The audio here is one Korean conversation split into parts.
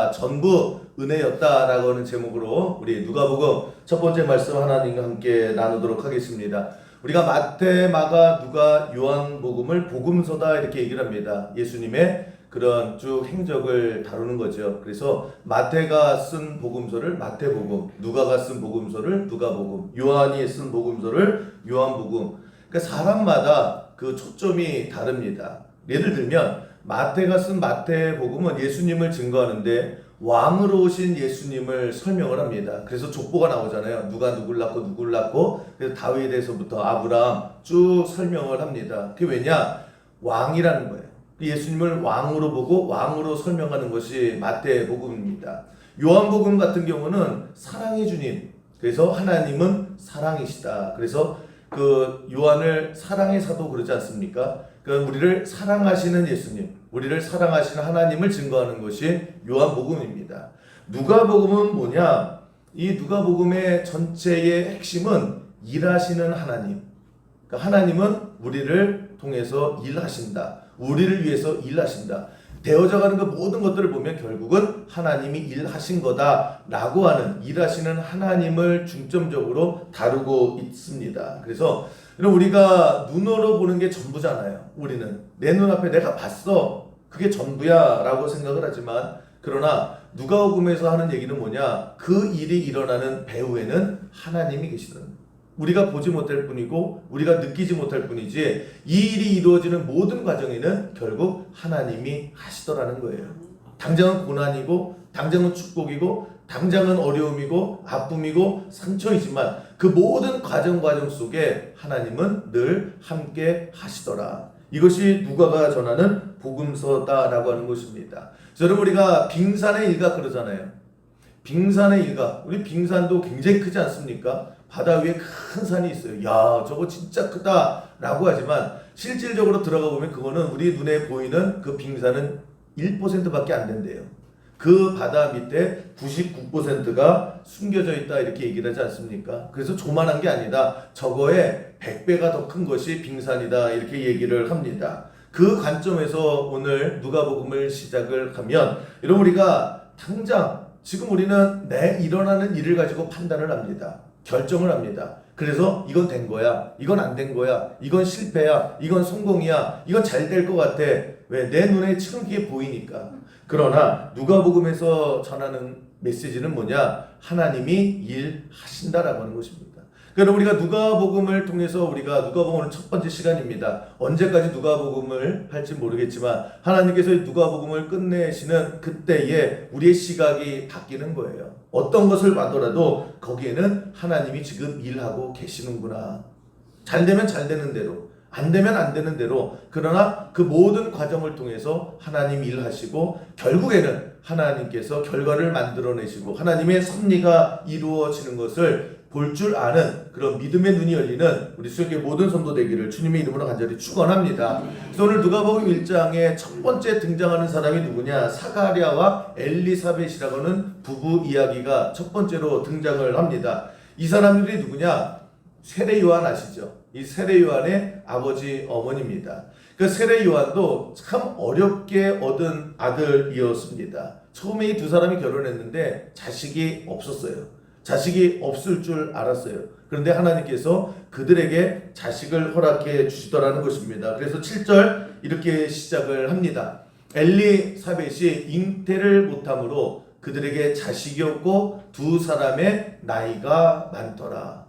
것이다. 전부 은혜였다라고 하는 제목으로 우리 누가복음 첫 번째 말씀 하나님과 함께 나누도록 하겠습니다. 우리가 마태, 마가, 누가, 요한복음을 복음서다 이렇게 얘기를 합니다. 예수님의 그런 쭉 행적을 다루는 거죠. 그래서 마태가 쓴 복음서를 마태복음, 누가가 쓴 복음서를 누가복음, 요한이 쓴 복음서를 요한복음. 그러니까 사람마다 그 초점이 다릅니다. 예를 들면 마태가 쓴 마태복음은 예수님을 증거하는데 왕으로 오신 예수님을 설명을 합니다. 그래서 족보가 나오잖아요. 누가 누굴 낳고 그래서 다윗에서부터 아브라함 쭉 설명을 합니다. 그게 왜냐? 왕이라는 거예요. 예수님을 왕으로 보고 왕으로 설명하는 것이 마태복음입니다. 요한복음 같은 경우는 사랑의 주님, 그래서 하나님은 사랑이시다. 그래서 그 요한을 사랑의 사도 그러지 않습니까? 그 우리를 사랑하시는 예수님, 우리를 사랑하시는 하나님을 증거하는 것이 요한복음입니다. 누가복음은 뭐냐? 이 누가복음의 전체의 핵심은 일하시는 하나님. 그러니까 하나님은 우리를 통해서 일하신다. 우리를 위해서 일하신다. 되어져가는 그 모든 것들을 보면 결국은 하나님이 일하신 거다라고 하는 일하시는 하나님을 중점적으로 다루고 있습니다. 그래서 우리가 눈으로 보는 게 전부잖아요. 우리는 내 눈앞에 내가 봤어. 그게 전부야 라고 생각을 하지만 그러나 누가복음에서 하는 얘기는 뭐냐? 그 일이 일어나는 배후에는 하나님이 계시는 거예요. 우리가 보지 못할 뿐이고 우리가 느끼지 못할 뿐이지 이 일이 이루어지는 모든 과정에는 결국 하나님이 하시더라는 거예요. 당장은 고난이고 당장은 축복이고 당장은 어려움이고 아픔이고 상처이지만 그 모든 과정 속에 하나님은 늘 함께 하시더라. 이것이 누가가 전하는 복음서다라고 하는 것입니다. 여러분 우리가 빙산의 일각 그러잖아요. 빙산의 일각. 우리 빙산도 굉장히 크지 않습니까? 바다 위에 큰 산이 있어요. 야, 저거 진짜 크다 라고 하지만 실질적으로 들어가 보면 그거는 우리 눈에 보이는 그 빙산은 1%밖에 안 된대요. 그 바다 밑에 99%가 숨겨져 있다 이렇게 얘기를 하지 않습니까? 그래서 조만한 게 아니다. 저거의 100배가 더 큰 것이 빙산이다 이렇게 얘기를 합니다. 그 관점에서 오늘 누가복음을 시작을 하면 여러분 우리가 당장 지금 우리는 내 일어나는 일을 가지고 판단을 합니다. 결정을 합니다. 그래서 이건 된 거야. 이건 안 된 거야. 이건 실패야. 이건 성공이야. 이건 잘 될 것 같아. 왜? 내 눈에 지금 그게 보이니까. 그러나 누가복음에서 전하는 메시지는 뭐냐? 하나님이 일하신다라고 하는 것입니다. 그럼 우리가 누가복음을 통해서 우리가 누가복음은 첫 번째 시간입니다. 언제까지 누가복음을 할지 모르겠지만 하나님께서 누가복음을 끝내시는 그때에 우리의 시각이 바뀌는 거예요. 어떤 것을 봐더라도 거기에는 하나님이 지금 일하고 계시는구나. 잘 되면 잘 되는 대로, 안 되면 안 되는 대로. 그러나 그 모든 과정을 통해서 하나님 일하시고 결국에는 하나님께서 결과를 만들어내시고 하나님의 섭리가 이루어지는 것을 볼 줄 아는 그런 믿음의 눈이 열리는 우리 수요일의 모든 성도 되기를 주님의 이름으로 간절히 축원합니다. 그래서 오늘 누가복음 1장에 첫 번째 등장하는 사람이 누구냐? 사가랴와 엘리사벳이라고 하는 부부 이야기가 첫 번째로 등장을 합니다. 이 사람들이 누구냐? 세례 요한 아시죠? 이 세례 요한의 아버지 어머니입니다. 그 세례 요한도 참 어렵게 얻은 아들이었습니다. 처음에 이 두 사람이 결혼했는데 자식이 없었어요. 자식이 없을 줄 알았어요. 그런데 하나님께서 그들에게 자식을 허락해 주시더라는 것입니다. 그래서 7절 이렇게 시작을 합니다. 엘리사벳이 잉태를 못함으로 그들에게 자식이 없고 두 사람의 나이가 많더라.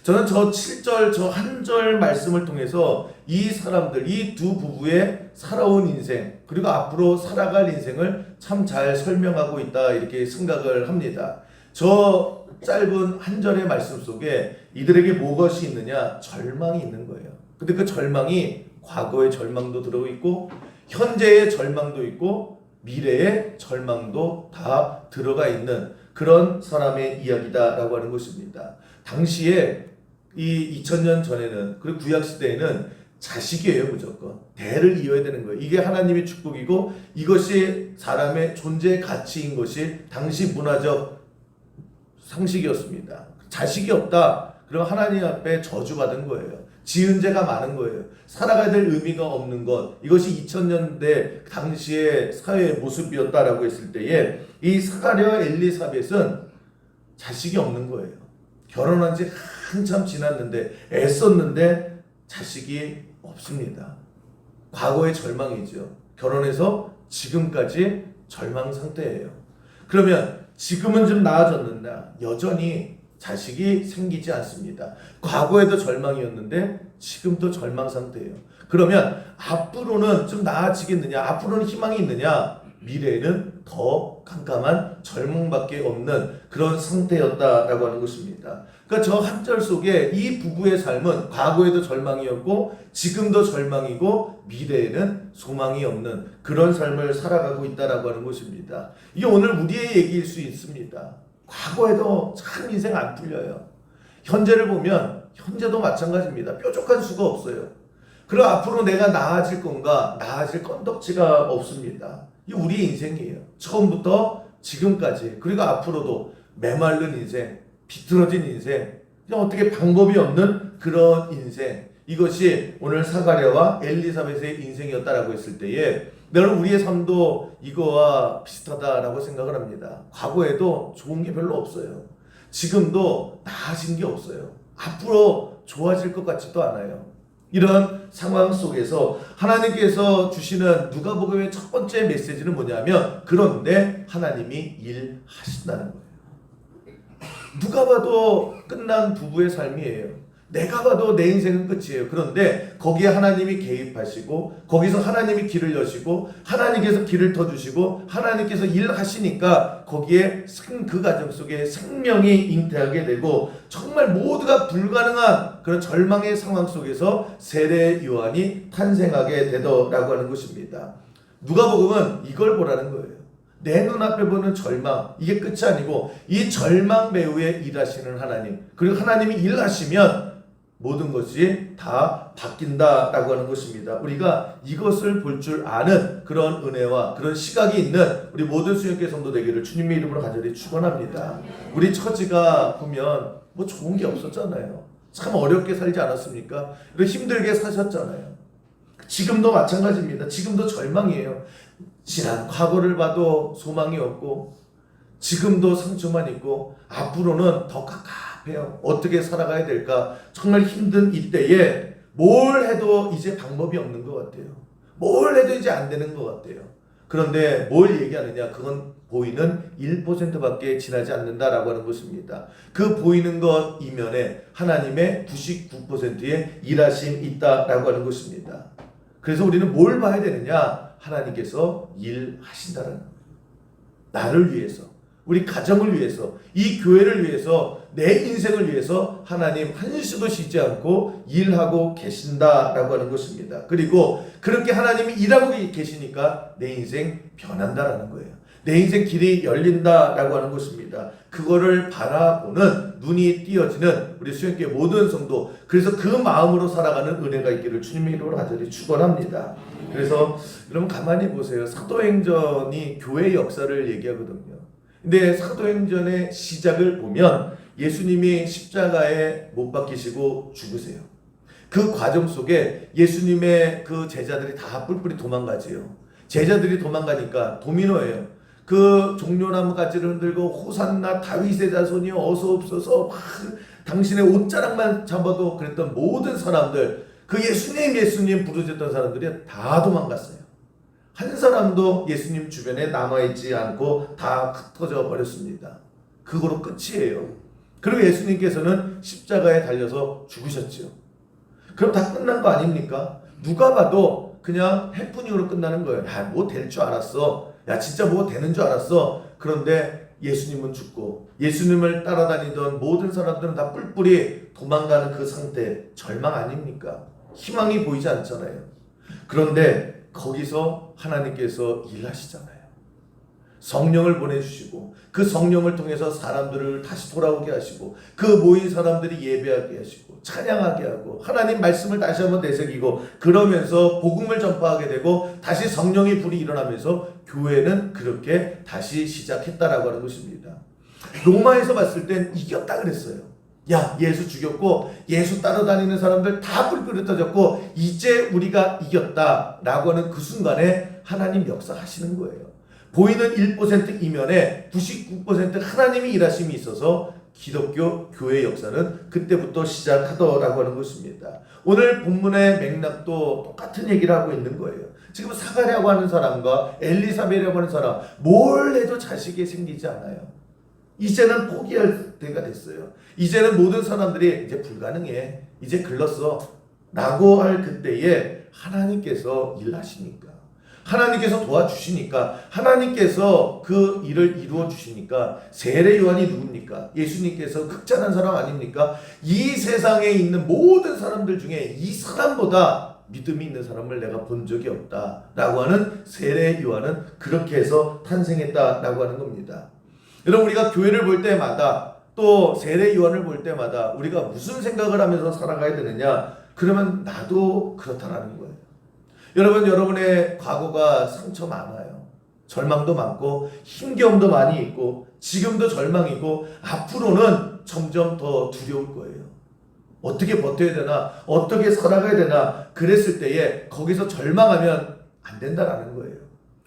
저는 저 7절 저 한 절 말씀을 통해서 이 사람들, 이 두 부부의 살아온 인생 그리고 앞으로 살아갈 인생을 참 잘 설명하고 있다 이렇게 생각을 합니다. 저 짧은 한 절의 말씀 속에 이들에게 무엇이 있느냐? 절망이 있는 거예요. 근데 그 절망이 과거의 절망도 들어있고 현재의 절망도 있고 미래의 절망도 다 들어가 있는 그런 사람의 이야기다라고 하는 것입니다. 당시에 이 2000년 전에는 그리고 구약시대에는 자식이에요. 무조건 대를 이어야 되는 거예요. 이게 하나님의 축복이고 이것이 사람의 존재의 가치인 것이 당시 문화적 상식이었습니다. 자식이 없다. 그럼 하나님 앞에 저주받은 거예요. 지은 죄가 많은 거예요. 살아가야 될 의미가 없는 것. 이것이 2000년대 당시의 사회의 모습이었다라고 했을 때에 이 스가랴와 엘리사벳은 자식이 없는 거예요. 결혼한 지 한참 지났는데 애썼는데 자식이 없습니다. 과거의 절망이죠. 결혼해서 지금까지 절망 상태예요. 그러면 지금은 좀 나아졌는데 여전히 자식이 생기지 않습니다. 과거에도 절망이었는데 지금도 절망 상태예요. 그러면 앞으로는 좀 나아지겠느냐? 앞으로는 희망이 있느냐? 미래에는 더 깜깜한 절망밖에 없는 그런 상태였다라고 하는 것입니다. 그러니까 저 한 절 속에 이 부부의 삶은 과거에도 절망이었고 지금도 절망이고 미래에는 소망이 없는 그런 삶을 살아가고 있다라고 하는 것입니다. 이게 오늘 우리의 얘기일 수 있습니다. 과거에도 참 인생 안 풀려요. 현재를 보면 현재도 마찬가지입니다. 뾰족한 수가 없어요. 그리고 앞으로 내가 나아질 건가? 나아질 건덕지가 없습니다. 이 우리의 인생이에요. 처음부터 지금까지 그리고 앞으로도 메마른 인생, 비틀어진 인생, 그냥 어떻게 방법이 없는 그런 인생. 이것이 오늘 스가랴와 엘리사벳의 인생이었다라고 했을 때에 나는 우리의 삶도 이거와 비슷하다라고 생각을 합니다. 과거에도 좋은 게 별로 없어요. 지금도 나아진 게 없어요. 앞으로 좋아질 것 같지도 않아요. 이런 상황 속에서 하나님께서 주시는 누가복음의 첫 번째 메시지는 뭐냐면 그런데 하나님이 일하신다는 거예요. 누가 봐도 끝난 부부의 삶이에요. 내가 봐도 내 인생은 끝이에요. 그런데 거기에 하나님이 개입하시고 거기서 하나님이 길을 여시고 하나님께서 길을 터주시고 하나님께서 일하시니까 거기에 그 과정 속에 생명이 잉태하게 되고 정말 모두가 불가능한 그런 절망의 상황 속에서 세례 요한이 탄생하게 되더라고 하는 것입니다. 누가복음은 이걸 보라는 거예요. 내 눈앞에 보는 절망, 이게 끝이 아니고 이 절망 배후에 일하시는 하나님, 그리고 하나님이 일하시면 모든 것이 다 바뀐다라고 하는 것입니다. 우리가 이것을 볼 줄 아는 그런 은혜와 그런 시각이 있는 우리 모든 수영교 성도 되기를 주님의 이름으로 간절히 축원합니다. 우리 처지가 보면 뭐 좋은 게 없었잖아요. 참 어렵게 살지 않았습니까? 그리고 힘들게 사셨잖아요. 지금도 마찬가지입니다. 지금도 절망이에요. 지난 과거를 봐도 소망이 없고 지금도 상처만 있고 앞으로는 더 갑갑해요. 어떻게 살아가야 될까? 정말 힘든 이때에 뭘 해도 이제 방법이 없는 것 같아요. 뭘 해도 이제 안 되는 것 같아요. 그런데 뭘 얘기하느냐? 그건 보이는 1%밖에 지나지 않는다라고 하는 것입니다. 그 보이는 것 이면에 하나님의 99%의 일하심이 있다라고 하는 것입니다. 그래서 우리는 뭘 봐야 되느냐? 하나님께서 일하신다는 거예요. 나를 위해서, 우리 가정을 위해서, 이 교회를 위해서, 내 인생을 위해서 하나님 한시도 쉬지 않고 일하고 계신다라고 하는 것입니다. 그리고 그렇게 하나님이 일하고 계시니까 내 인생 변한다라는 거예요. 내 인생 길이 열린다라고 하는 것입니다. 그거를 바라보는 눈이 띄어지는 우리 수영교회 모든 성도, 그래서 그 마음으로 살아가는 은혜가 있기를 주님의 이름으로 간절히 축원합니다. 그래서 여러분 가만히 보세요. 사도행전이 교회의 역사를 얘기하거든요. 근데 사도행전의 시작을 보면 예수님이 십자가에 못 박히시고 죽으세요. 그 과정 속에 예수님의 그 제자들이 다 뿔뿔이 도망가지요. 제자들이 도망가니까 도미노예요. 그 종려나무 가지를 흔들고 호산나 다윗의 자손이 어서옵소서 당신의 옷자락만 잡아도 그랬던 모든 사람들, 그 예수님 부르짖던 사람들이 다 도망갔어요. 한 사람도 예수님 주변에 남아있지 않고 다 흩어져 버렸습니다. 그거로 끝이에요. 그리고 예수님께서는 십자가에 달려서 죽으셨죠. 그럼 다 끝난 거 아닙니까? 누가 봐도 그냥 해프닝으로 끝나는 거예요. 야, 뭐 될 줄 알았어. 야, 진짜 뭐 되는 줄 알았어. 그런데 예수님은 죽고 예수님을 따라다니던 모든 사람들은 다 뿔뿔이 도망가는 그 상태, 절망 아닙니까? 희망이 보이지 않잖아요. 그런데 거기서 하나님께서 일하시잖아요. 성령을 보내주시고 그 성령을 통해서 사람들을 다시 돌아오게 하시고 그 모인 사람들이 예배하게 하시고 찬양하게 하고 하나님 말씀을 다시 한번 되새기고 그러면서 복음을 전파하게 되고 다시 성령의 불이 일어나면서 교회는 그렇게 다시 시작했다라고 하는 것입니다. 로마에서 봤을 땐 이겼다 그랬어요. 야, 예수 죽였고 예수 따라다니는 사람들 다 뿔뿔이 흩어졌고 이제 우리가 이겼다라고 하는 그 순간에 하나님 역사하시는 거예요. 보이는 1% 이면에 99% 하나님이 일하심이 있어서 기독교 교회 역사는 그때부터 시작하더라고 하는 것입니다. 오늘 본문의 맥락도 똑같은 얘기를 하고 있는 거예요. 지금 사가랴고 하는 사람과 엘리사벳이라고 하는 사람 뭘 해도 자식이 생기지 않아요. 이제는 포기할 때가 됐어요. 이제는 모든 사람들이 이제 불가능해. 이제 글렀어. 라고 할 그때에 하나님께서 일하시니까. 하나님께서 도와주시니까. 하나님께서 그 일을 이루어 주시니까. 세례 요한이 누굽니까? 예수님께서 극찬한 사람 아닙니까? 이 세상에 있는 모든 사람들 중에 이 사람보다 믿음이 있는 사람을 내가 본 적이 없다라고 하는 세례 요한은 그렇게 해서 탄생했다라고 하는 겁니다. 여러분, 우리가 교회를 볼 때마다 또 세례 요한을 볼 때마다 우리가 무슨 생각을 하면서 살아가야 되느냐? 그러면 나도 그렇다라는 거예요. 여러분, 여러분의 과거가 상처 많아요. 절망도 많고 힘겨움도 많이 있고 지금도 절망이고 앞으로는 점점 더 두려울 거예요. 어떻게 버텨야 되나? 어떻게 살아가야 되나? 그랬을 때에 거기서 절망하면 안 된다라는 거예요.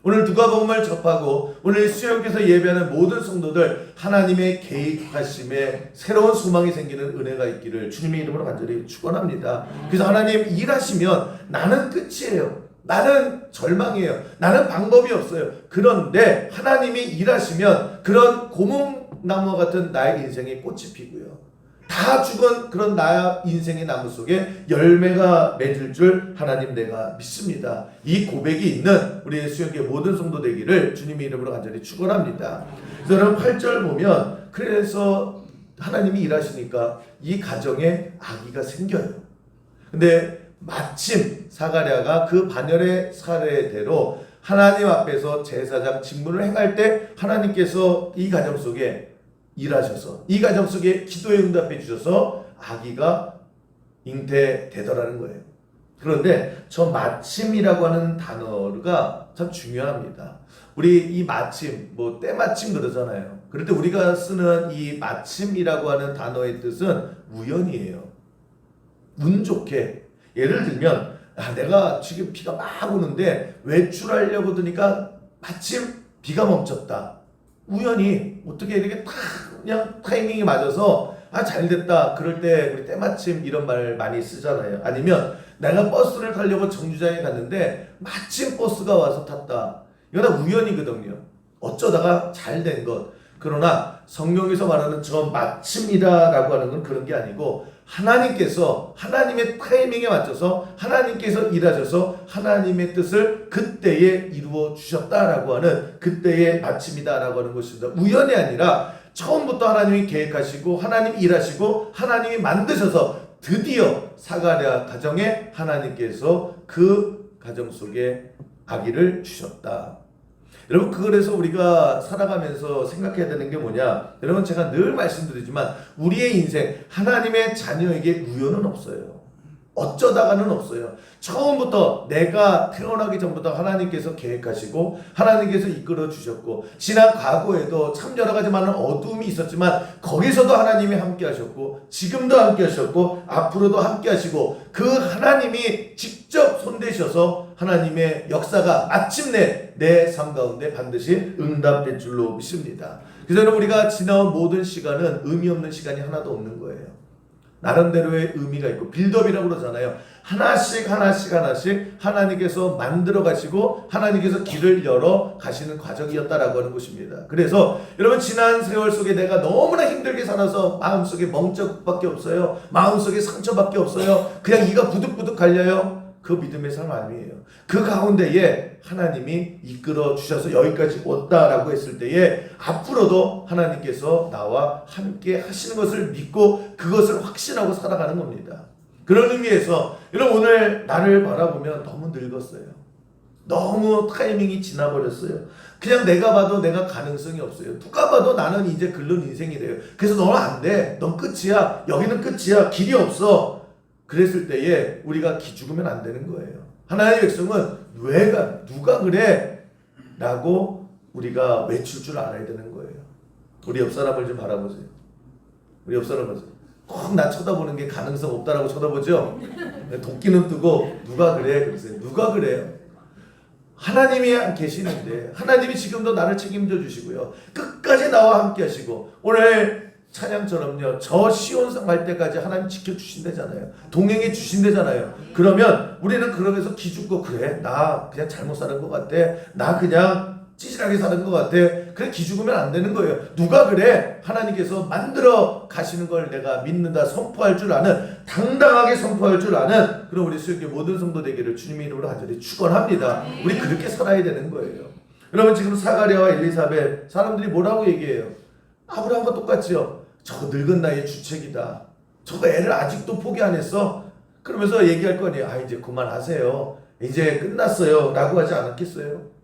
오늘 누가복음을 접하고 오늘 수요일께서 예배하는 모든 성도들 하나님의 계획하심에 새로운 소망이 생기는 은혜가 있기를 주님의 이름으로 간절히 축원합니다. 그래서 하나님 일하시면 나는 끝이에요. 나는 절망이에요. 나는 방법이 없어요. 그런데 하나님이 일하시면 그런 고목나무와 같은 나의 인생에 꽃이 피고요. 다 죽은 그런 나 인생의 나무 속에 열매가 맺을 줄 하나님 내가 믿습니다. 이 고백이 있는 우리 수영계 모든 성도 되기를 주님의 이름으로 간절히 축원합니다. 그래서 여러분 8절 보면 그래서 하나님이 일하시니까 이 가정에 아기가 생겨요. 근데 마침 사가랴가 그 반열의 사례대로 하나님 앞에서 제사장 직무를 행할 때 하나님께서 이 가정 속에 일하셔서 이 가정 속에 기도에 응답해 주셔서 아기가 잉태되더라는 거예요. 그런데 저 마침이라고 하는 단어가 참 중요합니다. 우리 이 마침, 뭐 때마침 그러잖아요. 그럴 때 우리가 쓰는 이 마침이라고 하는 단어의 뜻은 우연이에요. 운 좋게. 예를 들면 내가 지금 비가 막 오는데 외출하려고 드니까 마침 비가 멈췄다. 우연히 어떻게 이렇게 딱 그냥 타이밍이 맞아서 잘됐다. 그럴 때 우리 때마침 이런 말 많이 쓰잖아요. 아니면 내가 버스를 타려고 정류장에 갔는데 마침 버스가 와서 탔다. 이거 다 우연이거든요. 어쩌다가 잘된 것. 그러나 성경에서 말하는 저 마침이다라고 하는 건 그런 게 아니고 하나님께서 하나님의 타이밍에 맞춰서 하나님께서 일하셔서 하나님의 뜻을 그때에 이루어 주셨다라고 하는 그때의 마침이다라고 하는 것입니다. 우연이 아니라 처음부터 하나님이 계획하시고 하나님이 일하시고 하나님이 만드셔서 드디어 사가랴 가정에 하나님께서 그 가정 속에 아기를 주셨다. 여러분, 그래서 우리가 살아가면서 생각해야 되는 게 뭐냐? 여러분, 제가 늘 말씀드리지만 우리의 인생 하나님의 자녀에게 우연은 없어요. 어쩌다가는 없어요. 처음부터 내가 태어나기 전부터 하나님께서 계획하시고 하나님께서 이끌어 주셨고 지난 과거에도 참 여러 가지 많은 어두움이 있었지만 거기서도 하나님이 함께 하셨고 지금도 함께 하셨고 앞으로도 함께 하시고 그 하나님이 직접 손대셔서 하나님의 역사가 마침내 내 삶 가운데 반드시 응답될 줄로 믿습니다. 그래서 우리가 지나온 모든 시간은 의미 없는 시간이 하나도 없는 거예요. 나름대로의 의미가 있고 빌드업이라고 그러잖아요. 하나씩 하나님께서 만들어 가시고 하나님께서 길을 열어 가시는 과정이었다라고 하는 것입니다. 그래서 여러분, 지난 세월 속에 내가 너무나 힘들게 살아서 마음속에 멍적밖에 없어요. 마음속에 상처밖에 없어요. 그냥 이가 부득부득 갈려요. 그 믿음의 삶 아니에요. 그 가운데에 하나님이 이끌어 주셔서 여기까지 왔다라고 했을 때에 앞으로도 하나님께서 나와 함께 하시는 것을 믿고 그것을 확신하고 살아가는 겁니다. 그런 의미에서 여러분, 오늘 나를 바라보면 너무 늙었어요. 너무 타이밍이 지나버렸어요. 그냥 내가 봐도 내가 가능성이 없어요. 누가 봐도 나는 이제 글른 인생이래요. 그래서 너는 안 돼. 넌 끝이야. 여기는 끝이야. 길이 없어. 그랬을 때에 우리가 기죽으면 안 되는 거예요. 하나님의 백성은 누가 그래? 라고 우리가 외칠 줄 알아야 되는 거예요. 우리 옆 사람을 좀 바라보세요. 우리 옆 사람 보세요. 꼭 나 쳐다보는 게 가능성 없다라고 쳐다보죠. 도끼는 뜨고 누가 그래? 그러세요. 누가 그래요? 하나님이 계시는데 하나님이 지금도 나를 책임져 주시고요. 끝까지 나와 함께 하시고 오늘 찬양처럼요. 저 시온성 갈 때까지 하나님 지켜주신다잖아요. 동행해 주신다잖아요. 그러면 우리는 그러면서 기죽고 그래 나 그냥 잘못 사는 것 같아. 나 그냥 찌질하게 사는 것 같아. 그래 기죽으면 안 되는 거예요. 누가 그래? 하나님께서 만들어 가시는 걸 내가 믿는다 선포할 줄 아는 당당하게 선포할 줄 아는 그런 우리 수요일교 모든 성도 되기를 주님의 이름으로 간절히 축원합니다. 우리 그렇게 살아야 되는 거예요. 여러분 지금 사가랴와 엘리사벳 사람들이 뭐라고 얘기해요? 아브라함과 똑같지요. 저 늙은 나이에 주책이다. 저거 애를 아직도 포기 안 했어? 그러면서 얘기할 거 아니에요. 아 이제 그만하세요. 이제 끝났어요. 라고 하지 않았겠어요?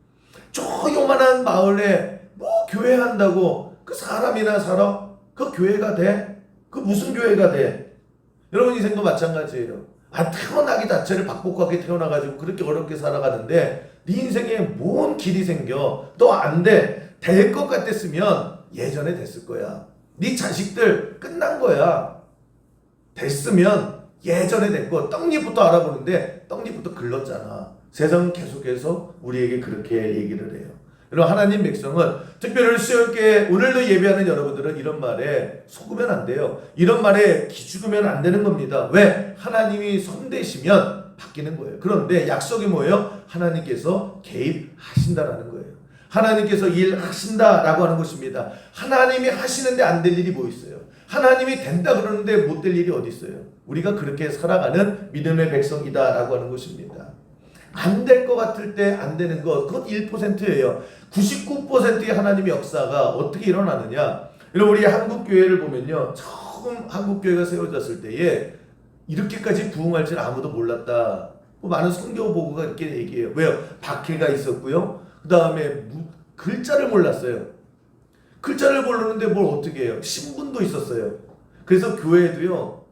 저 요만한 마을에 뭐 교회 한다고 그 사람이나 살아? 그 교회가 돼? 그 무슨 교회가 돼? 여러분 인생도 마찬가지예요. 태어나기 자체를 박복하게 태어나가지고 그렇게 어렵게 살아가는데 네 인생에 뭔 길이 생겨? 너 안 돼. 될 것 같았으면 예전에 됐을 거야. 네 자식들 끝난 거야. 됐으면 예전에 됐고 떡잎부터 알아보는데 떡잎부터 글렀잖아. 세상은 계속해서 우리에게 그렇게 얘기를 해요. 여러분 하나님 백성은 특별히 수요일께 오늘도 예배하는 여러분들은 이런 말에 속으면 안 돼요. 이런 말에 기죽으면 안 되는 겁니다. 왜? 하나님이 손대시면 바뀌는 거예요. 그런데 약속이 뭐예요? 하나님께서 개입하신다라는 거예요. 하나님께서 일하신다라고 하는 것입니다. 하나님이 하시는데 안 될 일이 뭐 있어요? 하나님이 된다 그러는데 못 될 일이 어디 있어요? 우리가 그렇게 살아가는 믿음의 백성이다라고 하는 것입니다. 안 될 것 같을 때 안 되는 것, 그것 1%예요. 99%의 하나님의 역사가 어떻게 일어나느냐? 여러분 우리 한국교회를 보면요. 처음 한국교회가 세워졌을 때에 이렇게까지 부흥할 줄 아무도 몰랐다. 많은 선교 보고가 이렇게 얘기해요. 왜요? 박해가 있었고요. 그 다음에 글자를 몰랐어요. 글자를 모르는데 뭘 어떻게 해요? 신분도 있었어요. 그래서 교회도요.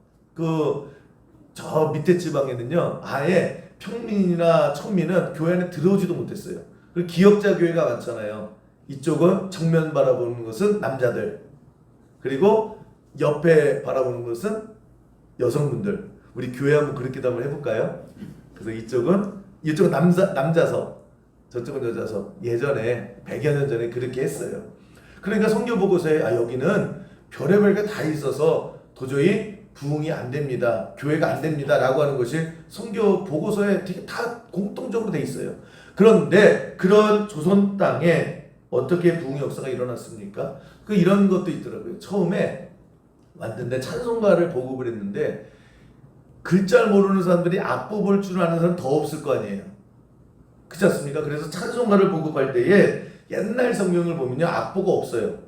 저 밑에 지방에는요. 아예 평민이나 천민은 교회 안에 들어오지도 못했어요. 그리고 기역자 교회가 많잖아요. 이쪽은 정면 바라보는 것은 남자들. 그리고 옆에 바라보는 것은 여성분들. 우리 교회 한번 그렇게도 한번 해볼까요? 그래서 이쪽은 남자석. 저쪽은 여자석. 예전에 100여 년 전에 그렇게 했어요. 그러니까 성경 보고서에 여기는 별의별 게 다 있어서 도저히 부흥이 안 됩니다. 교회가 안 됩니다. 라고 하는 것이 성경 보고서에 되게 다 공통적으로 돼 있어요. 그런데 그런 조선 땅에 어떻게 부흥 역사가 일어났습니까? 이런 것도 있더라고요. 처음에 왔는데 찬송가를 보급을 했는데 글자를 모르는 사람들이 악보 볼 줄 아는 사람 더 없을 거 아니에요. 그렇지 않습니까? 그래서 찬송가를 보급할 때에 옛날 성경을 보면요. 악보가 없어요.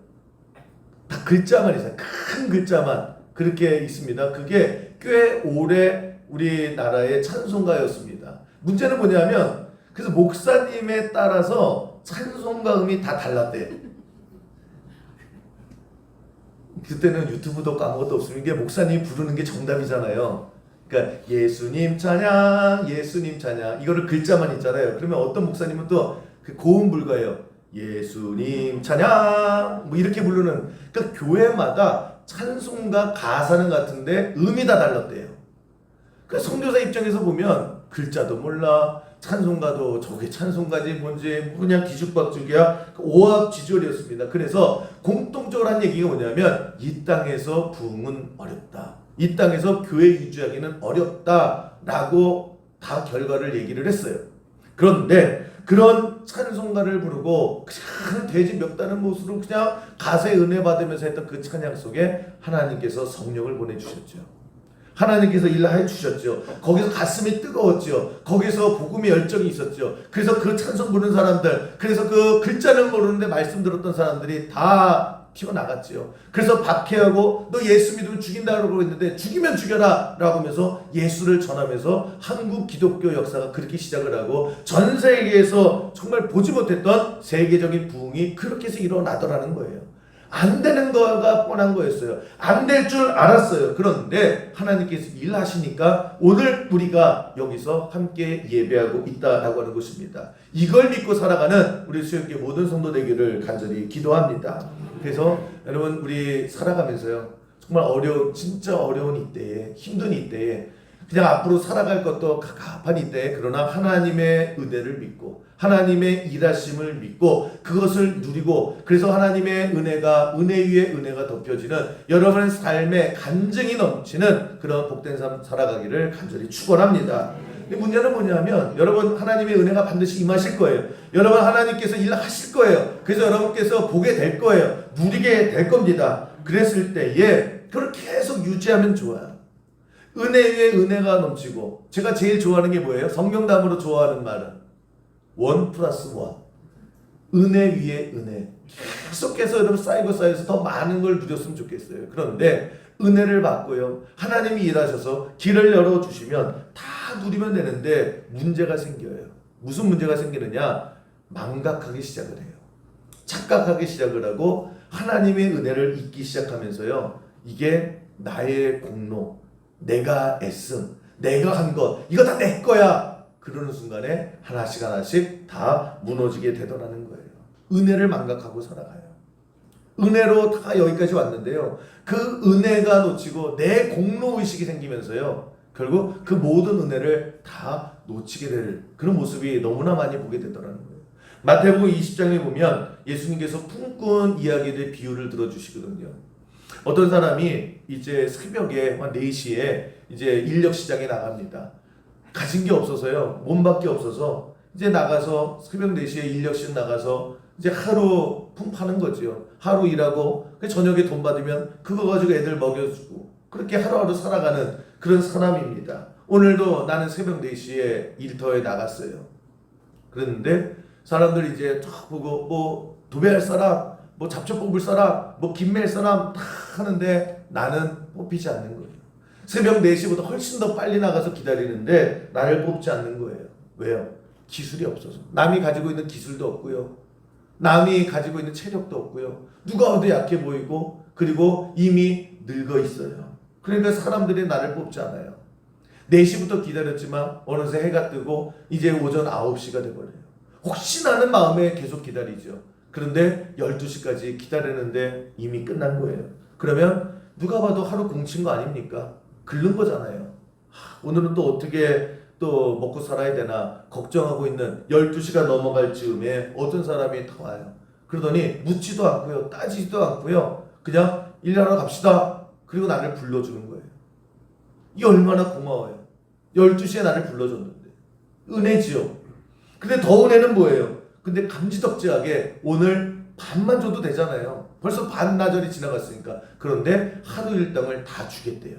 다 글자만 있어요. 큰 글자만 그렇게 있습니다. 그게 꽤 오래 우리나라의 찬송가였습니다. 문제는 뭐냐면 그래서 목사님에 따라서 찬송가 음이 다 달랐대요. 그때는 유튜브도 없고 아무것도 없으면 이게 목사님이 부르는 게 정답이잖아요. 그러니까 예수님 찬양 이거를 글자만 있잖아요. 그러면 어떤 목사님은 또 그 고음 불가예요. 예수님 찬양 뭐 이렇게 부르는. 그러니까 교회마다 찬송가 가사는 같은데 음이 다 달랐대요. 그러니까 선교사 입장에서 보면 글자도 몰라. 찬송가도 저게 찬송가지 뭔지 그냥 기죽박죽이야. 오합지졸이었습니다. 그래서 공통적으로 한 얘기가 뭐냐면 이 땅에서 부흥은 어렵다. 이 땅에서 교회 유지하기는 어렵다라고 다 결과를 얘기를 했어요. 그런데 그런 찬송가를 부르고 그냥 돼지 몇 다는 못으로 그냥 가사에 은혜 받으면서 했던 그 찬양 속에 하나님께서 성령을 보내주셨죠. 하나님께서 일해 주셨죠. 거기서 가슴이 뜨거웠죠. 거기서 복음의 열정이 있었죠. 그래서 그 찬송 부르는 사람들, 그래서 그 글자는 모르는데 말씀 들었던 사람들이 다 튀어나갔죠. 그래서 박해하고 너 예수 믿으면 죽인다고 했는데 죽이면 죽여라 라고 하면서 예수를 전하면서 한국 기독교 역사가 그렇게 시작을 하고 전 세계에서 정말 보지 못했던 세계적인 부흥이 그렇게 해서 일어나더라는 거예요. 안 되는 거가 뻔한 거였어요. 안 될 줄 알았어요. 그런데 하나님께서 일하시니까 오늘 우리가 여기서 함께 예배하고 있다라고 하는 것입니다. 이걸 믿고 살아가는 우리 수요일교 모든 성도 되기를 간절히 기도합니다. 그래서 여러분 우리 살아가면서요. 정말 진짜 어려운 이때에, 힘든 이때에, 그냥 앞으로 살아갈 것도 갑갑한 이때에, 그러나 하나님의 은혜를 믿고 하나님의 일하심을 믿고 그것을 누리고, 그래서 하나님의 은혜가, 은혜 위에 은혜가 덮여지는 여러분의 삶에 간증이 넘치는 그런 복된 삶 살아가기를 간절히 축원합니다. 근데 문제는 뭐냐면, 여러분 하나님의 은혜가 반드시 임하실 거예요. 여러분 하나님께서 일하실 거예요. 그래서 여러분께서 보게 될 거예요. 누리게 될 겁니다. 그랬을 때에 그걸 계속 유지하면 좋아요. 은혜 위에 은혜가 넘치고, 제가 제일 좋아하는 게 뭐예요? 성경담으로 좋아하는 말은 1+1. 은혜 위에 은혜. 계속해서 여러분 쌓여서 더 많은 걸 누렸으면 좋겠어요. 그런데 은혜를 받고요, 하나님이 일하셔서 길을 열어주시면 다 누리면 되는데 문제가 생겨요. 무슨 문제가 생기느냐? 망각하기 시작을 해요. 착각하기 시작을 하고 하나님의 은혜를 잊기 시작하면서요, 이게 나의 공로, 내가 애씀, 내가 한 것, 이거 다 내 거야, 그러는 순간에 하나씩 다 무너지게 되더라는 거예요. 은혜를 망각하고 살아가요. 은혜로 다 여기까지 왔는데요, 그 은혜가 놓치고 내 공로의식이 생기면서요, 결국 그 모든 은혜를 다 놓치게 될 그런 모습이 너무나 많이 보게 되더라는 거예요. 마태복음 20장에 보면 예수님께서 꿈꾼 이야기의 비유를 들어주시거든요. 어떤 사람이 이제 새벽에 한 4시에 이제 인력 시장에 나갑니다. 가진 게 없어서요, 몸밖에 없어서 이제 나가서 새벽 4시에 인력 시장 나가서 이제 하루 품 파는 거죠. 하루 일하고 저녁에 돈 받으면 그거 가지고 애들 먹여주고, 그렇게 하루하루 살아가는 그런 사람입니다. 오늘도 나는 새벽 4시에 일터에 나갔어요. 그랬는데 사람들이 이제 딱 보고, 뭐 도배할 사람, 뭐 잡초 뽑을 사람, 뭐 김맬 사람 다 하는데 나는 뽑히지 않는 거예요. 새벽 4시보다 훨씬 더 빨리 나가서 기다리는데 나를 뽑지 않는 거예요. 왜요? 기술이 없어서. 남이 가지고 있는 기술도 없고요, 남이 가지고 있는 체력도 없고요, 누가 봐도 약해 보이고, 그리고 이미 늙어 있어요. 그러니까 사람들이 나를 뽑지 않아요. 4시부터 기다렸지만 어느새 해가 뜨고 이제 오전 9시가 돼버려요. 혹시 나는 마음에 계속 기다리죠. 그런데 12시까지 기다리는데 이미 끝난 거예요. 그러면 누가 봐도 하루 공친 거 아닙니까? 긁는 거잖아요. 오늘은 또 어떻게 또 먹고 살아야 되나 걱정하고 있는 12시가 넘어갈 즈음에 어떤 사람이 다 와요. 그러더니 묻지도 않고요, 따지지도 않고요, 그냥 일하러 갑시다, 그리고 나를 불러주는 거예요. 이게 얼마나 고마워요. 12시에 나를 불러줬는데. 은혜지요. 근데 더 은혜는 뭐예요? 근데 감지덕지하게 오늘 반만 줘도 되잖아요. 벌써 반나절이 지나갔으니까. 그런데 하루 일당을 다 주겠대요.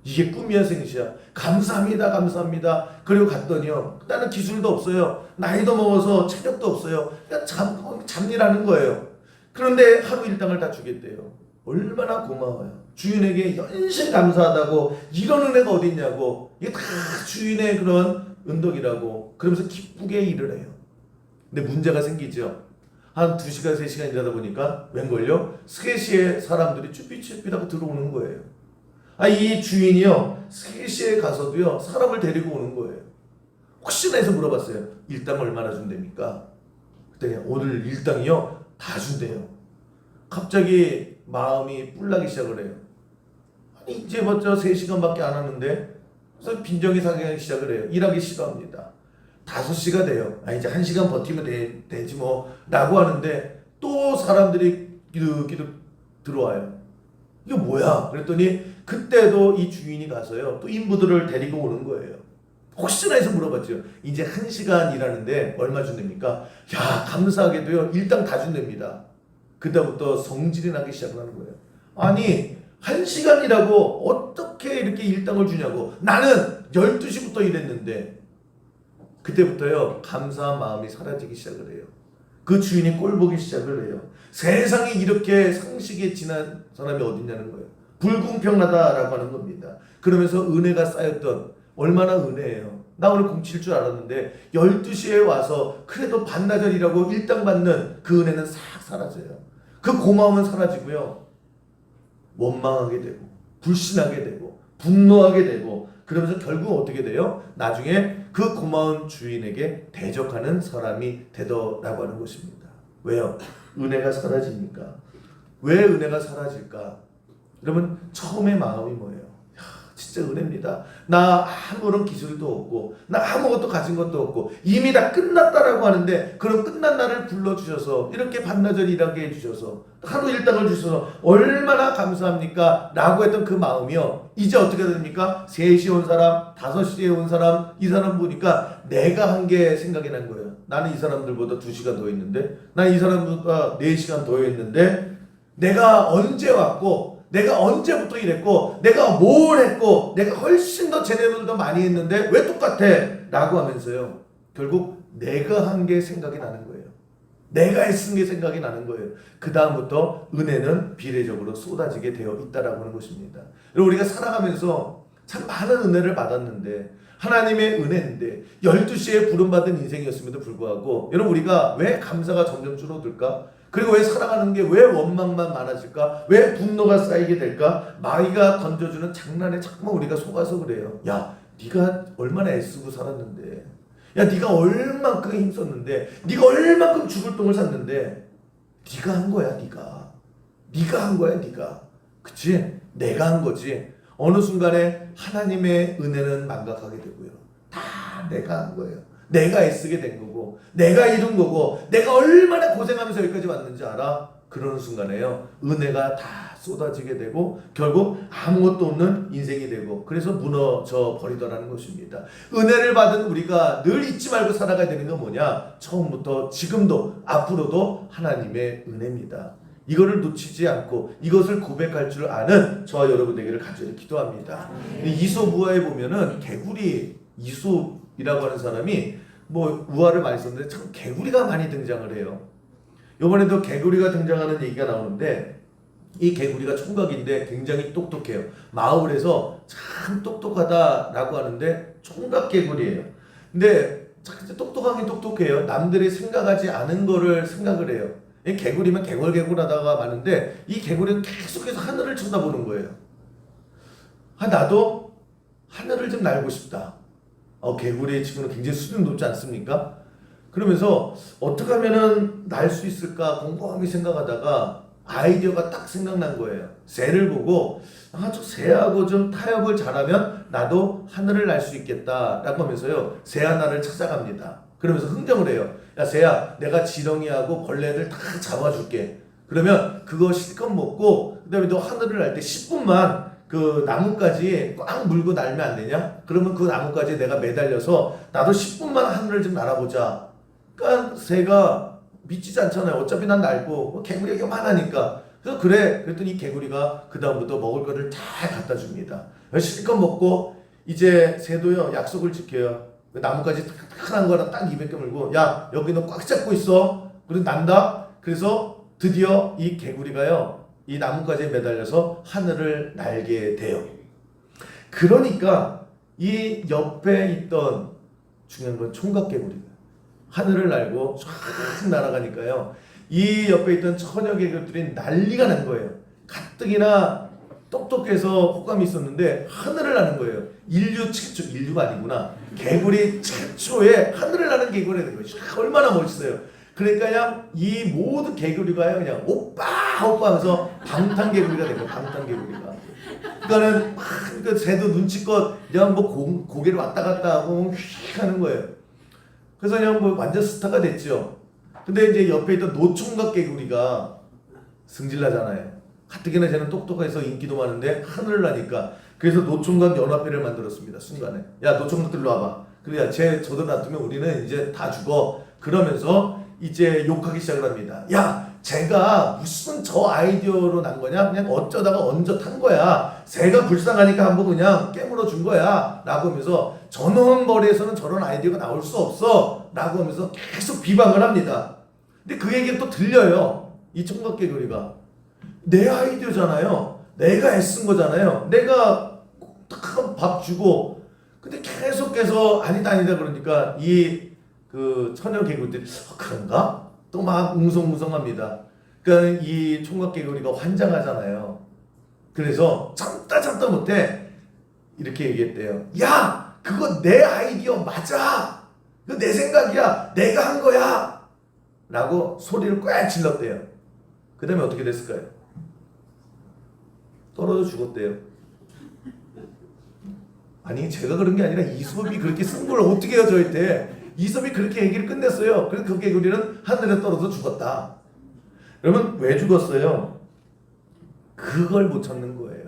이게 꿈이야 생시야. 감사합니다, 감사합니다. 그리고 갔더니요, 나는 기술도 없어요, 나이도 먹어서 체력도 없어요, 그냥 잡일하는 거예요. 그런데 하루 일당을 다 주겠대요. 얼마나 고마워요. 주인에게 연신 감사하다고, 이런 은혜가 어디 있냐고. 이게 다 주인의 그런 은덕이라고 그러면서 기쁘게 일을 해요. 근데 문제가 생기죠. 한 2시간 3시간 일하다 보니까 웬걸요, 3시에 사람들이 쭈삣쭈삣하고 들어오는 거예요. 이 주인이요, 3시에 가서도요 사람을 데리고 오는 거예요. 혹시나 해서 물어봤어요. 일당 얼마나 준답니까? 그랬더니 오늘 일당이요 다 준대요. 갑자기 마음이 뿔나기 시작을 해요. 아니 이제 먼저 3시간밖에 안 하는데, 그래서 빈정이 상하기 시작을 해요. 일하기 싫어합니다. 5시가 돼요. 이제 1시간 버티면 되지 뭐 라고 하는데 또 사람들이 기득기득 들어와요. 이거 뭐야? 그랬더니 그때도 이 주인이 가서요 또 인부들을 데리고 오는 거예요. 혹시나 해서 물어봤죠. 이제 1시간 일하는데 얼마 준답니까? 야, 감사하게도요 일당 다 준답니다. 그때부터 성질이 나기 시작하는 거예요. 아니 1시간이라고 어떻게 이렇게 일당을 주냐고. 나는 12시부터 일했는데. 그때부터요 감사한 마음이 사라지기 시작을 해요. 그 주인이 꼴보기 시작을 해요. 세상에 이렇게 상식에 지난 사람이 어딨냐는 거예요. 불공평하다라고 하는 겁니다. 그러면서 은혜가 쌓였던, 얼마나 은혜예요. 나 오늘 공칠 줄 알았는데 12시에 와서 그래도 반나절이라고 일당 받는 그 은혜는 싹 사라져요. 그 고마움은 사라지고요, 원망하게 되고 불신하게 되고 분노하게 되고, 그러면서 결국 어떻게 돼요? 나중에 그 고마운 주인에게 대적하는 사람이 되더라고 하는 것입니다. 왜요? 은혜가 사라지니까. 왜 은혜가 사라질까? 여러분 처음의 마음이 뭐예요? 야, 진짜 은혜입니다. 나 아무런 기술도 없고 나 아무것도 가진 것도 없고 이미 다 끝났다라고 하는데 그런 끝난 날을 불러주셔서 이렇게 반나절 일하게 해주셔서 하루 일당을 주셔서 얼마나 감사합니까? 라고 했던 그 마음이요. 이제 어떻게 됩니까? 3시에 온 사람, 5시에 온 사람, 이 사람 보니까 내가 한 게 생각이 난 거예요. 나는 이 사람들보다 2시간 더 했는데 난 이 사람보다 4시간 더 했는데 내가 언제 왔고 내가 언제부터 일했고 내가 뭘 했고 내가 훨씬 더 쟤네들도 많이 했는데 왜 똑같아? 라고 하면서요. 결국 내가 한 게 생각이 나는 거예요. 내가 했은 게 생각이 나는 거예요. 그 다음부터 은혜는 비례적으로 쏟아지게 되어 있다라고 하는 것입니다. 여러분 우리가 살아가면서 참 많은 은혜를 받았는데 하나님의 은혜인데 12시에 부름받은 인생이었음에도 불구하고 여러분 우리가 왜 감사가 점점 줄어들까? 그리고 왜 살아가는 게 왜 원망만 많아질까? 왜 분노가 쌓이게 될까? 마귀가 던져주는 장난에 자꾸만 우리가 속아서 그래요. 야, 네가 얼마나 애쓰고 살았는데, 야, 네가 얼만큼 힘썼는데, 네가 얼만큼 죽을 똥을 샀는데, 네가 한 거야, 네가 한 거야, 네가. 그치? 내가 한 거지. 어느 순간에 하나님의 은혜는 망각하게 되고요. 다 내가 한 거예요. 내가 애쓰게 된 거고 내가 이룬 거고 내가 얼마나 고생하면서 여기까지 왔는지 알아? 그러는 순간에요. 은혜가 다 쏟아지게 되고 결국 아무것도 없는 인생이 되고 그래서 무너져 버리더라는 것입니다. 은혜를 받은 우리가 늘 잊지 말고 살아가야 되는 건 뭐냐? 처음부터 지금도 앞으로도 하나님의 은혜입니다. 이거를 놓치지 않고 이것을 고백할 줄 아는 저와 여러분 되기를 간절히 기도합니다. 이솝우화에 보면은 개구리 이솝이라고 하는 사람이 뭐 우화를 많이 썼는데 참 개구리가 많이 등장을 해요. 이번에도 개구리가 등장하는 얘기가 나오는데 이 개구리가 총각인데 굉장히 똑똑해요. 마을에서 참 똑똑하다라고 하는데 총각 개구리예요. 근데 똑똑하긴 똑똑해요. 남들이 생각하지 않은 거를 생각을 해요. 이 개구리면 개굴개굴하다가 마는데 이 개구리는 계속해서 하늘을 쳐다보는 거예요. 나도 하늘을 좀 날고 싶다. 개구리의 친구는 굉장히 수준이 높지 않습니까? 그러면서 어떻게 하면은 날 수 있을까 곰곰이 생각하다가 아이디어가 딱 생각난 거예요. 새를 보고 저 새하고 좀 타협을 잘하면 나도 하늘을 날 수 있겠다라고 하면서요. 새 하나를 찾아갑니다. 그러면서 흥정을 해요. 야 새야, 내가 지렁이하고 벌레들 다 잡아줄게. 그러면 그거 실컷 먹고 그다음에 너 하늘을 날 때 10분만 그 나뭇가지 꽉 물고 날면 안 되냐? 그러면 그 나뭇가지에 내가 매달려서 나도 10분만 하늘을 좀 날아보자. 그러니까 새가 미치지 않잖아요. 어차피 난 날고 개구리가 요만하니까. 그래서 그래. 그랬더니 이 개구리가 그 다음부터 먹을 거를 다 갖다 줍니다. 실컷 먹고 이제 새도요 약속을 지켜요. 그 나뭇가지 탁탁한 거랑 딱 입에 깨물고 야 여기 너 꽉 잡고 있어. 그래서 난다. 그래서 드디어 이 개구리가요 이 나뭇가지에 매달려서 하늘을 날게 돼요. 그러니까 이 옆에 있던 중요한 건 총각개구리가 하늘을 날고 쫙 날아가니까요. 이 옆에 있던 처녀 개구리들이 난리가 난 거예요. 가뜩이나 똑똑해서 호감이 있었는데 하늘을 나는 거예요. 인류가 아니구나. 개구리 최초의 하늘을 나는 개구리가 된 거예요. 얼마나 멋있어요. 그러니까 그냥 이 모든 개구리가요 그냥 오빠 하면서 방탄개구리가 된 거예요. 방탄개구리가. 그러니까는 그 새도 눈치껏 그냥 뭐 고개를 왔다 갔다 하고 휙 하는 거예요. 그래서 그냥 뭐 완전 스타가 됐죠. 근데 이제 옆에 있던 노총각 개구리가 승질나잖아요. 가뜩이나 쟤는 똑똑해서 인기도 많은데 하늘을 나니까 그래서 노총각 연합회를 만들었습니다. 순간에 야 노총각들 와봐. 그래야 쟤 저들 놔두면 우리는 이제 다 죽어. 그러면서 이제 욕하기 시작을 합니다. 야 쟤가 무슨 저 아이디어로 난 거냐? 그냥 어쩌다가 얹어 탄 거야. 쟤가 불쌍하니까 한번 그냥 깨물어 준 거야. 라고 하면서 저놈 머리에서는 저런 아이디어가 나올 수 없어. 라고 하면서 계속 비방을 합니다. 근데 그 얘기가 또 들려요. 이 총각개구리가. 내 아이디어잖아요. 내가 애쓴 거잖아요. 내가 딱 밥 주고. 근데 계속해서 아니다 그러니까 이 그 처녀 개구리들이 그런가? 또 막 웅성웅성합니다. 그러니까 이 총각개구리가 환장하잖아요. 그래서 참다 못해 이렇게 얘기했대요. 야 그거 내 아이디어 맞아. 그거 내 생각이야. 내가 한 거야. 라고 소리를 꽤 질렀대요. 그 다음에 어떻게 됐을까요? 떨어져 죽었대요. 아니 제가 그런 게 아니라 이솝이 그렇게 쓴 걸 어떻게 해요 저한테. 이솝이 그렇게 얘기를 끝냈어요. 그래서 그 개구리는 하늘에 떨어져 죽었다. 여러분 왜 죽었어요? 그걸 못 찾는 거예요.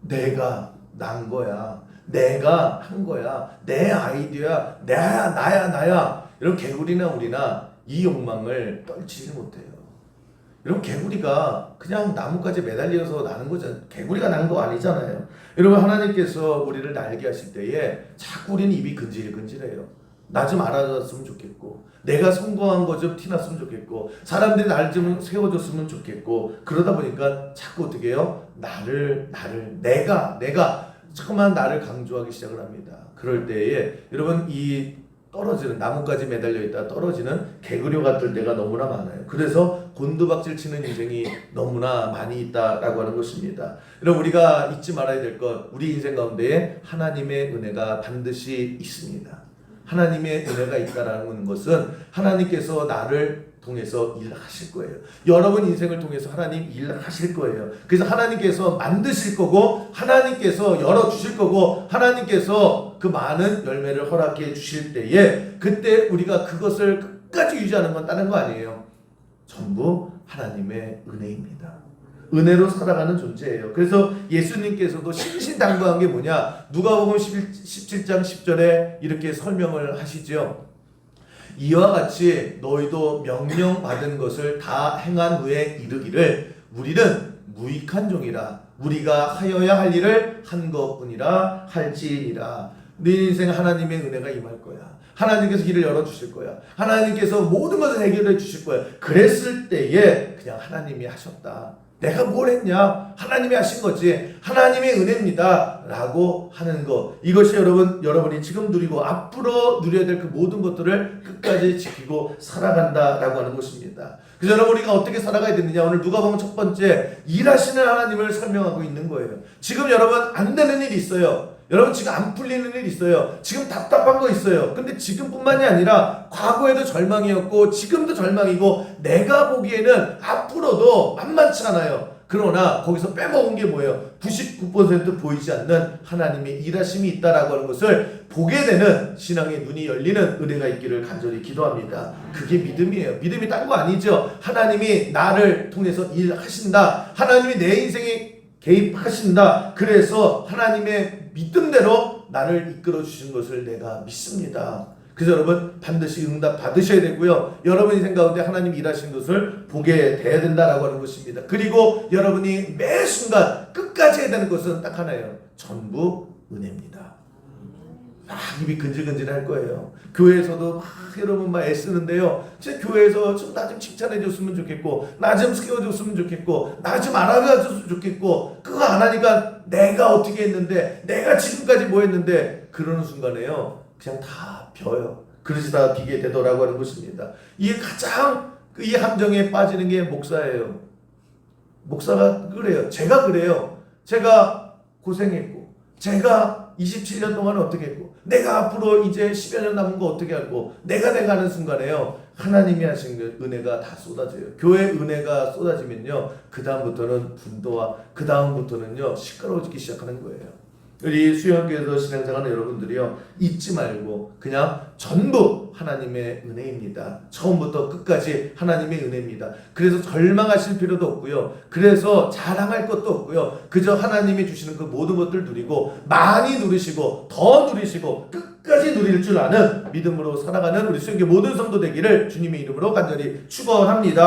내가 난 거야. 내가 한 거야. 내 아이디어야. 나야. 이런 개구리나 우리나 이 욕망을 떨치지 못해요. 여러분 개구리가 그냥 나뭇가지에 매달려서 나는 거잖아요. 개구리가 난 거 아니잖아요. 여러분 하나님께서 우리를 날게 하실 때에 자꾸 우리는 입이 근질근질해요. 나 좀 알아줬으면 좋겠고 내가 성공한 거 좀 티났으면 좋겠고 사람들이 날 좀 세워줬으면 좋겠고 그러다 보니까 자꾸 어떻게 해요? 내가 자꾸만 나를 강조하기 시작을 합니다. 그럴 때에 여러분 이 떨어지는 나뭇가지 매달려 있다 떨어지는 개구리 같을 때가 너무나 많아요. 그래서 곤두박질 치는 인생이 너무나 많이 있다라고 하는 것입니다. 여러분 우리가 잊지 말아야 될 것 우리 인생 가운데 하나님의 은혜가 반드시 있습니다. 하나님의 은혜가 있다라는 것은 하나님께서 나를 통해서 일하실 거예요. 여러분 인생을 통해서 하나님 일하실 거예요. 그래서 하나님께서 만드실 거고 하나님께서 열어주실 거고 하나님께서 그 많은 열매를 허락해 주실 때에 그때 우리가 그것을 끝까지 유지하는 건 다른 거 아니에요. 전부 하나님의 은혜입니다. 은혜로 살아가는 존재예요. 그래서 예수님께서도 신신당부한 게 뭐냐? 누가복음 17장 10절에 이렇게 설명을 하시죠. 이와 같이 너희도 명령받은 것을 다 행한 후에 이르기를 우리는 무익한 종이라 우리가 하여야 할 일을 한 것뿐이라 할지니라. 네 인생 하나님의 은혜가 임할 거야. 하나님께서 길을 열어주실 거야. 하나님께서 모든 것을 해결해 주실 거야. 그랬을 때에 그냥 하나님이 하셨다. 내가 뭘 했냐? 하나님이 하신 거지. 하나님의 은혜입니다. 라고 하는 거. 이것이 여러분이 지금 누리고 앞으로 누려야 될 그 모든 것들을 끝까지 지키고 살아간다라고 하는 것입니다. 그래서 여러분 우리가 어떻게 살아가야 되느냐? 오늘 누가복음 첫 번째 일하시는 하나님을 설명하고 있는 거예요. 지금 여러분 안 되는 일이 있어요. 여러분 지금 안 풀리는 일 있어요. 지금 답답한 거 있어요. 근데 지금뿐만이 아니라 과거에도 절망이었고 지금도 절망이고 내가 보기에는 앞으로도 만만치 않아요. 그러나 거기서 빼먹은 게 뭐예요? 99% 보이지 않는 하나님의 일하심이 있다라고 하는 것을 보게 되는 신앙의 눈이 열리는 은혜가 있기를 간절히 기도합니다. 그게 믿음이에요. 믿음이 딴 거 아니죠. 하나님이 나를 통해서 일하신다. 하나님이 내 인생에 개입하신다. 그래서 하나님의 믿음대로 나를 이끌어 주신 것을 내가 믿습니다. 그래서 여러분 반드시 응답 받으셔야 되고요. 여러분 인생 가운데 하나님이 일하신 것을 보게 돼야 된다라고 하는 것입니다. 그리고 여러분이 매 순간 끝까지 해야 되는 것은 딱 하나예요. 전부 은혜입니다. 막 입이 근질근질할 거예요. 교회에서도 막 여러분 막 애쓰는데요. 제 교회에서 좀 나 좀 칭찬해 줬으면 좋겠고 나 좀 세워줬으면 좋겠고 나 좀 알아가줬으면 좋겠고 그거 안 하니까 내가 어떻게 했는데 내가 지금까지 뭐 했는데 그러는 순간에요. 그냥 다 벼요. 그러시다가 비게 되더라고 하는 것입니다. 이게 가장 이 함정에 빠지는 게 목사예요. 목사가 그래요. 제가 그래요. 제가 고생했고 제가 27년 동안 어떻게 했고 내가 앞으로 이제 10여 년 남은 거 어떻게 하고 내가 하는 순간에요. 하나님이 하신 그 은혜가 다 쏟아져요. 교회 은혜가 쏟아지면요. 그 다음부터는 분도와 그 다음부터는요. 시끄러워지기 시작하는 거예요. 우리 수영교회에서 신앙생활하는 여러분들이요. 잊지 말고 그냥 전부 하나님의 은혜입니다. 처음부터 끝까지 하나님의 은혜입니다. 그래서 절망하실 필요도 없고요. 그래서 자랑할 것도 없고요. 그저 하나님이 주시는 그 모든 것들 누리고 많이 누리시고 더 누리시고 끝까지 누릴 줄 아는 믿음으로 살아가는 우리 수영교회 모든 성도 되기를 주님의 이름으로 간절히 축원합니다.